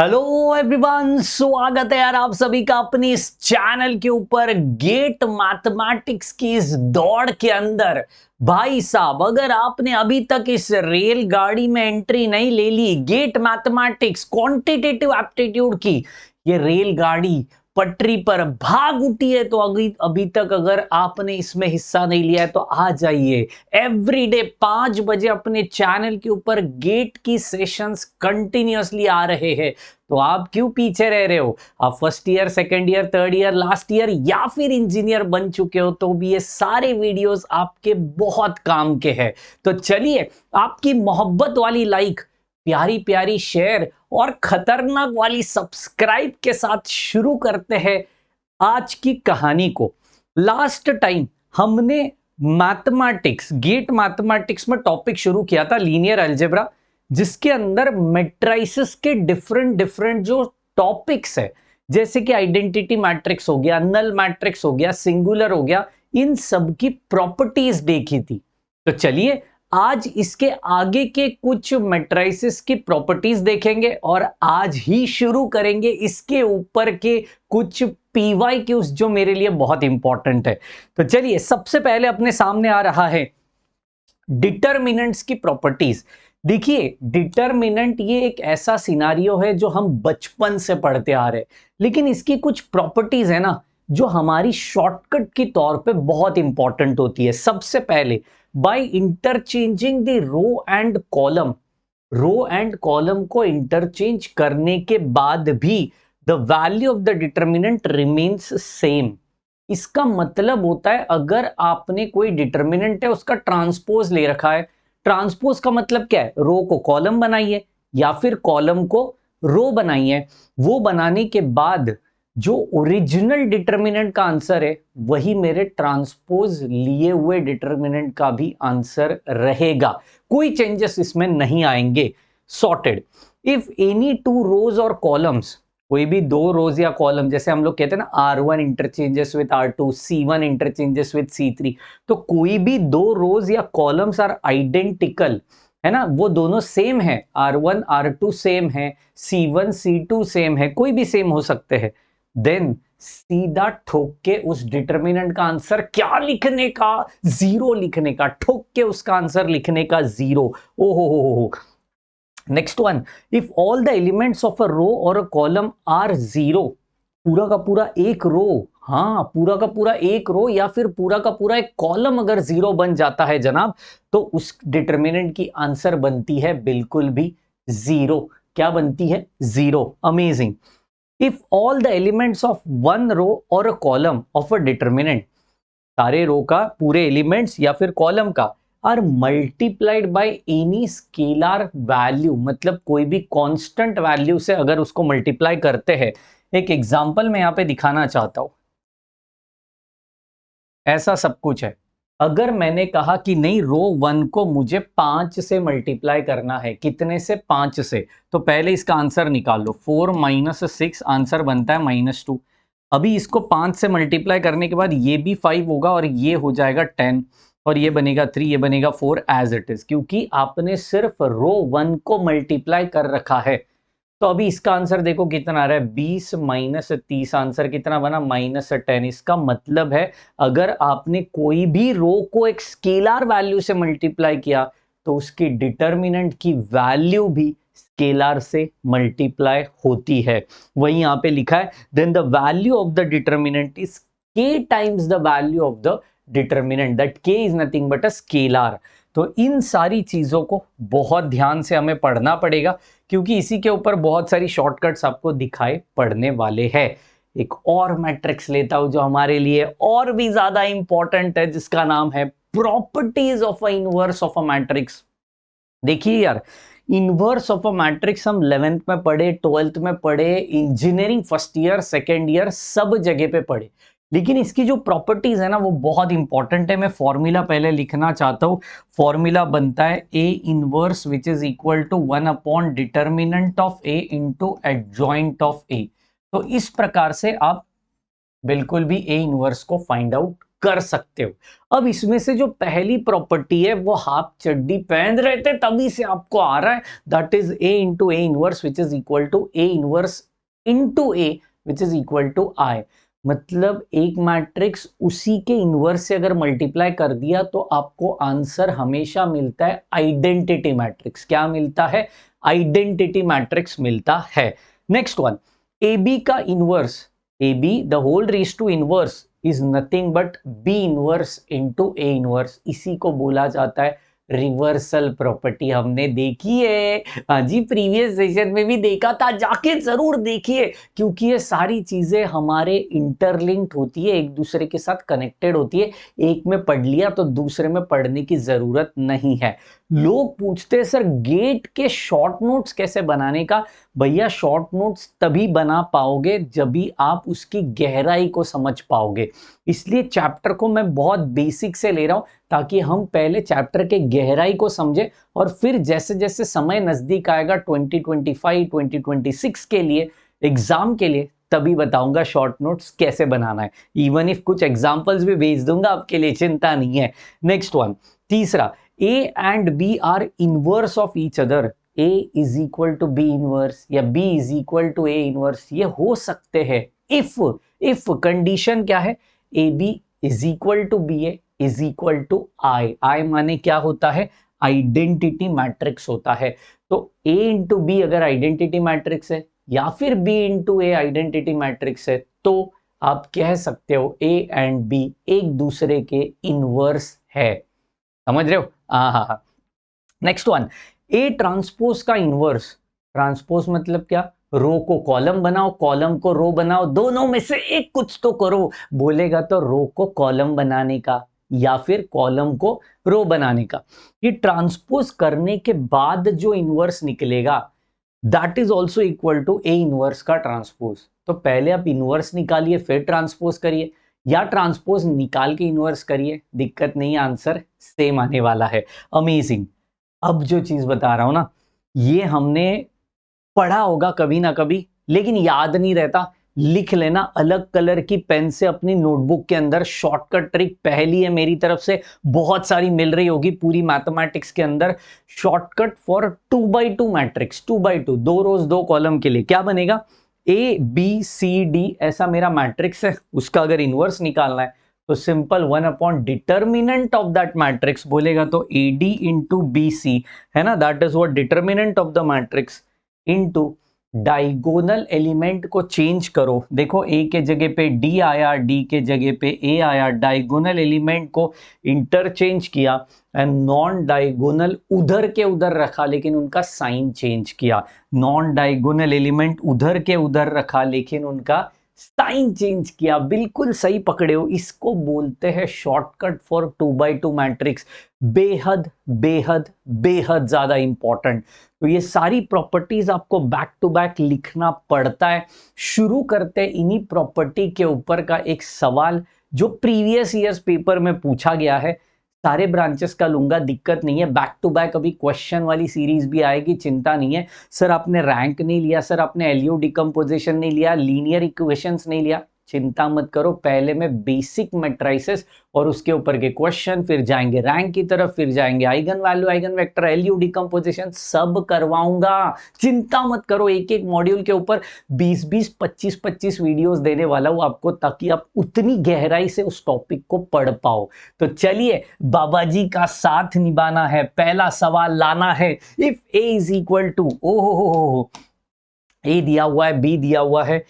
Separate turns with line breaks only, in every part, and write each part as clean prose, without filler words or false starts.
Hello everyone, स्वागत है यार आप सभी का अपनी इस चैनल के ऊपर। गेट मैथमेटिक्स की इस दौड़ के अंदर भाई साहब, अगर आपने अभी तक इस रेलगाड़ी में एंट्री नहीं ले ली, गेट मैथमेटिक्स क्वांटिटेटिव एप्टीट्यूड की ये रेलगाड़ी पटरी पर भाग उठी है, तो अभी अभी तक अगर आपने इसमें हिस्सा नहीं लिया है तो आ जाइए। एवरीडे 5 बजे अपने चैनल के ऊपर गेट की सेशंस कंटिन्यूअसली आ रहे हैं। तो आप क्यों पीछे रह रहे हो? आप first year, second year, third year, last year या फिर इंजीनियर बन चुके हो तो भी ये सारे वीडियोस आपके बहुत काम के हैं। तो चलिए, आपकी मोहब्बत वाली लाइक, प्यारी प्यारी शेयर और खतरनाक वाली सब्सक्राइब के साथ शुरू करते हैं आज की कहानी को। लास्ट टाइम हमने मैथमेटिक्स, गेट मैथमेटिक्स में टॉपिक शुरू किया था लीनियर अलजेब्रा, जिसके अंदर मैट्रिसेस के डिफरेंट डिफरेंट जो टॉपिक्स है, जैसे कि आइडेंटिटी मैट्रिक्स हो गया, नल मैट्रिक्स हो गया, सिंगुलर हो गया, इन सब की प्रॉपर्टीज देखी थी। तो चलिए, आज इसके आगे के कुछ मैट्रिसेस की प्रॉपर्टीज देखेंगे और आज ही शुरू करेंगे इसके ऊपर के कुछ पीवाई क्यूज जो मेरे लिए बहुत इंपॉर्टेंट है। तो चलिए, सबसे पहले अपने सामने आ रहा है डिटरमिनेंट्स की प्रॉपर्टीज। देखिए, डिटरमिनेंट ये एक ऐसा सिनारियो है जो हम बचपन से पढ़ते आ रहे हैं, लेकिन इसकी कुछ प्रॉपर्टीज है ना जो हमारी शॉर्टकट के तौर पे बहुत इंपॉर्टेंट होती है। सबसे पहले, by interchanging the row and column को इंटरचेंज करने के बाद भी the value of the determinant remains same. इसका मतलब होता है, अगर आपने कोई डिटरमिनेंट है उसका ट्रांसपोज ले रखा है, ट्रांसपोज का मतलब क्या है? रो को कॉलम बनाइए या फिर कॉलम को रो बनाइए। वो बनाने के बाद जो ओरिजिनल डिटरमिनेंट का आंसर है वही मेरे ट्रांसपोज लिए हुए डिटरमिनेंट का भी आंसर रहेगा, कोई चेंजेस इसमें नहीं आएंगे। Sorted. If any two rows और कॉलम्स, कोई भी दो रोज या कॉलम, जैसे हम लोग कहते हैं ना R1 interchanges with R2, C1 interchanges with C3, तो कोई भी दो रोज या कॉलम्स आर आइडेंटिकल, है ना, वो दोनों सेम है, R1 R2 सेम है, C1 C2 सेम है, कोई भी सेम हो सकते हैं, देन सीधा ठोक के उस डिटरमिनेंट का आंसर क्या लिखने का? जीरो लिखने का। ठोक के उसका आंसर लिखने का जीरो। ओहो हो। Next one, if all the elements of a row और अ कॉलम आर जीरो, पूरा का पूरा एक रो, हाँ पूरा का पूरा एक रो या फिर पूरा का पूरा एक कॉलम अगर जीरो बन जाता है जनाब, तो उस डिटरमिनेंट की आंसर बनती है बिल्कुल भी जीरो। क्या बनती है? जीरो। Amazing. If all the elements of one row और a column of a determinant, सारे रो का, पूरे एलिमेंट्स या फिर कॉलम का, are multiplied by any scalar value, मतलब कोई भी कांस्टेंट वैल्यू से अगर उसको मल्टीप्लाई करते हैं। एक एग्जांपल मैं यहां पे दिखाना चाहता हूं। ऐसा सब कुछ है। अगर मैंने कहा कि नहीं, रो वन को मुझे 5 से मल्टीप्लाई करना है, कितने से? 5 से, तो पहले इसका आंसर निकाल लो। 4 माइनस 6, आंसर बनता है -2। अभी इसको 5 से मल्टीप्लाई करने के बाद ये भी 5 होगा और ये हो जाएगा 10 और ये बनेगा 3, ये बनेगा 4 एज इट इज, क्योंकि आपने सिर्फ रो वन को मल्टीप्लाई कर रखा है। तो अभी इसका आंसर देखो कितना आ रहा है, 20 माइनस 30, आंसर कितना बना? -10। इसका मतलब है, अगर आपने कोई भी रो को एक स्केलर वैल्यू से मल्टीप्लाई किया तो उसकी डिटरमिनेंट की वैल्यू भी स्केलर से मल्टीप्लाई होती है। वही यहां पे लिखा है, then the value of the determinant is k times the value of the determinant, that k is nothing but a scalar. तो इन सारी चीजों को बहुत ध्यान से हमें पढ़ना पड़ेगा, क्योंकि इसी के ऊपर बहुत सारी शॉर्टकट्स आपको दिखाई पड़ने वाले हैं। एक और मैट्रिक्स लेता हूं जो हमारे लिए और भी ज्यादा इंपॉर्टेंट है, जिसका नाम है properties of a inverse of a matrix. देखिए यार, इनवर्स ऑफ अ मैट्रिक्स हम 11th में पढ़े, 12th में पढ़े, engineering first year second year सब जगह पे पढ़े, लेकिन इसकी जो प्रॉपर्टीज है ना वो बहुत इंपॉर्टेंट है। मैं फॉर्मूला पहले लिखना चाहता हूं। फॉर्मूला बनता है A inverse which is equal to 1 upon determinant of A into adjoint of A. तो इस प्रकार से आप बिल्कुल भी ए इनवर्स को फाइंड आउट कर सकते हो। अब इसमें से जो पहली प्रॉपर्टी है वो हाफ चड्डी पहन रहे थे तभी से आपको आ रहा है, that is A into A inverse which is equal to A inverse into A which is equal to I. मतलब एक मैट्रिक्स उसी के इनवर्स से अगर मल्टीप्लाई कर दिया तो आपको आंसर हमेशा मिलता है आइडेंटिटी मैट्रिक्स। क्या मिलता है? आइडेंटिटी मैट्रिक्स मिलता है। नेक्स्ट वन, ए बी का inverse, A B the whole raise to inverse is nothing but B inverse into A inverse. इसी को बोला जाता है रिवर्सल प्रॉपर्टी। हमने देखी है, हाँ जी, प्रीवियस सेशन में भी देखा था, जाके जरूर देखिए, क्योंकि ये सारी चीजें हमारे इंटरलिंक्ड होती है, एक दूसरे के साथ कनेक्टेड होती है। एक में पढ़ लिया तो दूसरे में पढ़ने की जरूरत नहीं है। लोग पूछते हैं सर गेट के शॉर्ट नोट्स कैसे बनाने का। भैया शॉर्ट नोट्स तभी बना पाओगे जब भी आप उसकी गहराई को समझ पाओगे। इसलिए चैप्टर को मैं बहुत बेसिक से ले रहा हूं ताकि हम पहले चैप्टर के गहराई को समझें और फिर जैसे जैसे समय नजदीक आएगा 2025 2026 के लिए, एग्जाम के लिए, तभी बताऊंगा शॉर्ट नोट्स कैसे बनाना है। इवन इफ कुछ एग्जांपल्स भी भेज दूंगा आपके लिए, चिंता नहीं है। नेक्स्ट वन, तीसरा, A and B are inverse of each other. A is equal to B inverse या B is equal to A inverse, ये हो सकते हैं if कंडीशन क्या है? AB is equal to BA is equal to I माने क्या होता है? आइडेंटिटी मैट्रिक्स होता है। तो A इंटू बी अगर आइडेंटिटी मैट्रिक्स है या फिर B इंटू ए आइडेंटिटी मैट्रिक्स है तो आप कह सकते हो A एंड B एक दूसरे के इनवर्स है। समझ रहे हो? हाँ। नेक्स्ट वन, ए ट्रांसपोज का इनवर्स, ट्रांसपोज मतलब क्या? रो को कॉलम बनाओ, कॉलम को रो बनाओ, दोनों में से एक कुछ तो करो। बोलेगा तो रो को कॉलम बनाने का या फिर कॉलम को रो बनाने का। ये ट्रांसपोज करने के बाद जो इनवर्स निकलेगा that is also equal to A inverse का ट्रांसपोज। तो पहले आप इनवर्स निकालिए फिर ट्रांसपोज करिए, या ट्रांसपोज निकाल के इनवर्स करिए, दिक्कत नहीं, आंसर सेम आने वाला है। अमेजिंग। अब जो चीज बता रहा हूं ना, ये हमने पढ़ा होगा कभी ना कभी लेकिन याद नहीं रहता। लिख लेना अलग कलर की पेन से अपनी नोटबुक के अंदर। शॉर्टकट ट्रिक पहली है मेरी तरफ से, बहुत सारी मिल रही होगी पूरी मैथमेटिक्स के अंदर। Shortcut for 2x2 matrix, 2x2, 2 rows 2 column के लिए क्या बनेगा? ए बी सी डी ऐसा मेरा मैट्रिक्स है, उसका अगर इनवर्स निकालना है तो simple 1 upon determinant of that matrix. बोलेगा तो A D into B C है ना, that is what determinant of the matrix into diagonal element को चेंज करो। देखो ए के जगह पे डी आया, डी के जगह पे ए आया, डायगोनल एलिमेंट को इंटरचेंज किया एंड नॉन डायगोनल उधर के उधर रखा लेकिन उनका साइन चेंज किया। नॉन डायगोनल एलिमेंट उधर के उधर रखा लेकिन उनका साइन चेंज किया। बिल्कुल सही पकड़े हो, इसको बोलते हैं शॉर्टकट फॉर 2x2 मैट्रिक्स। बेहद बेहद बेहद ज्यादा इंपॉर्टेंट। तो ये सारी प्रॉपर्टीज आपको बैक टू बैक लिखना पड़ता है। शुरू करते हैं इन्हीं प्रॉपर्टी के ऊपर का एक सवाल जो प्रीवियस ईयर्स पेपर में पूछा गया है। सारे ब्रांचेस का लूंगा, दिक्कत नहीं है, बैक टू बैक अभी क्वेश्चन वाली सीरीज भी आएगी, चिंता नहीं है। सर आपने रैंक नहीं लिया, सर आपने एलयू डिकम्पोजिशन नहीं लिया, लीनियर इक्वेशंस नहीं लिया, चिंता मत करो। पहले मैं बेसिक मैट्रिसेस और उसके ऊपर के क्वेश्चन, फिर जाएंगे रैंक की तरफ, फिर जाएंगे eigen value, eigen vector, LU decomposition, सब करवाऊंगा। चिंता मत करो, एक एक मॉड्यूल के ऊपर 20-20 25-25 वीडियोस देने वाला हूं आपको, ताकि आप उतनी गहराई से उस टॉपिक को पढ़ पाओ। तो चलिए, बाबा जी का साथ निभाना है, पहला सवाल लाना है। If A is equal to, ओहो, ए दिया हुआ है, बी दिया हुआ है,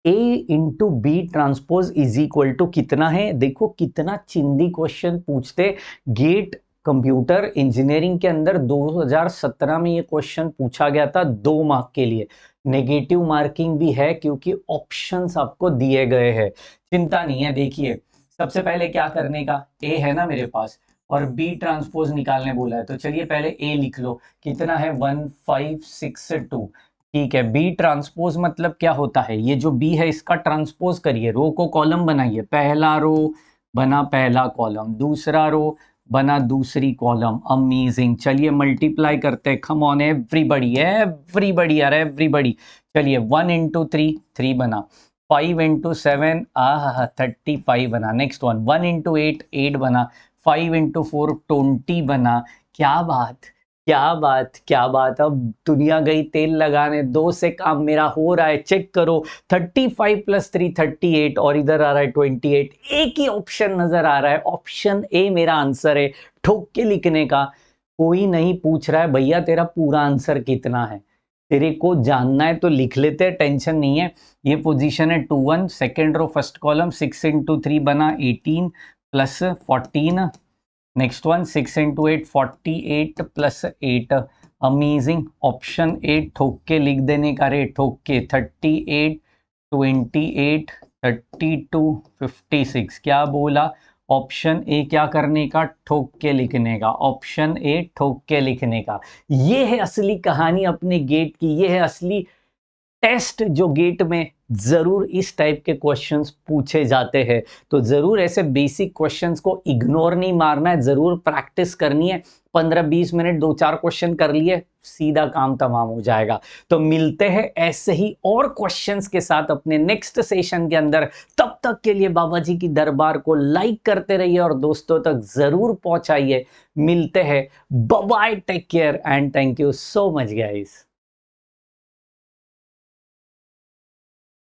A into B transpose is equal to कितना है? देखो कितना चिंदी क्वेश्चन पूछते गेट कंप्यूटर इंजीनियरिंग के अंदर। 2017 में ये क्वेश्चन पूछा गया था 2 मार्क के लिए। नेगेटिव मार्किंग भी है क्योंकि ऑप्शंस आपको दिए गए हैं। चिंता नहीं है। देखिए सबसे पहले क्या करने का, A है ना मेरे पास और B ट्रांसपोज निकालने बोला है, तो चलिए पहले A लिख लो। कितना है? 1562। ठीक है, बी ट्रांसपोज मतलब क्या होता है? ये जो बी है इसका ट्रांसपोज करिए, रो को कॉलम बनाइए। पहला रो बना पहला कॉलम, दूसरा रो बना दूसरी कॉलम। अमेजिंग। चलिए मल्टीप्लाई करते हैं। कम ऑन एवरीबॉडी, एवरीबॉडी यार, एवरीबॉडी। चलिए 1 इंटू 3, 3 बना, 5 इंटू 7 35 बना। नेक्स्ट वन 1 इंटू 8 8 बना। 5 इंटू 4 20 बना। क्या बात, क्या बात, क्या बात। अब दुनिया गई तेल लगाने, 2 से काम मेरा हो रहा है। चेक करो 35 प्लस 3 38 और इधर आ रहा है 28। एक ही ऑप्शन नजर आ रहा है, ऑप्शन ए मेरा आंसर है। ठोक के लिखने का। कोई नहीं पूछ रहा है भैया तेरा पूरा आंसर कितना है, तेरे को जानना है तो लिख लेते हैं, टेंशन नहीं है। ये पोजीशन है 2 1, second row first column. 6 into 3 बना 18 plus 14। Next one 6 into 8 48 plus 8। Amazing. Option 8 ठोक के लिख देने का रे, ठोक के। 38 28 32 56। क्या बोला? ऑप्शन ए क्या करने का? ठोक के लिखने का। ऑप्शन ए ठोक के लिखने का। ये है असली कहानी अपने गेट की, ये है असली टेस्ट जो गेट में जरूर इस टाइप के क्वेश्चंस पूछे जाते हैं। तो जरूर ऐसे बेसिक क्वेश्चंस को इग्नोर नहीं मारना है, जरूर प्रैक्टिस करनी है। 15-20 मिनट 2-4 क्वेश्चन कर लिए, सीधा काम तमाम हो जाएगा। तो मिलते हैं ऐसे ही और क्वेश्चंस के साथ अपने नेक्स्ट सेशन के अंदर। तब तक के लिए बाबा जी की दरबार को लाइक करते रहिए और दोस्तों तक जरूर पहुंचाइए। मिलते हैं। Bye bye, take care and thank you so much guys.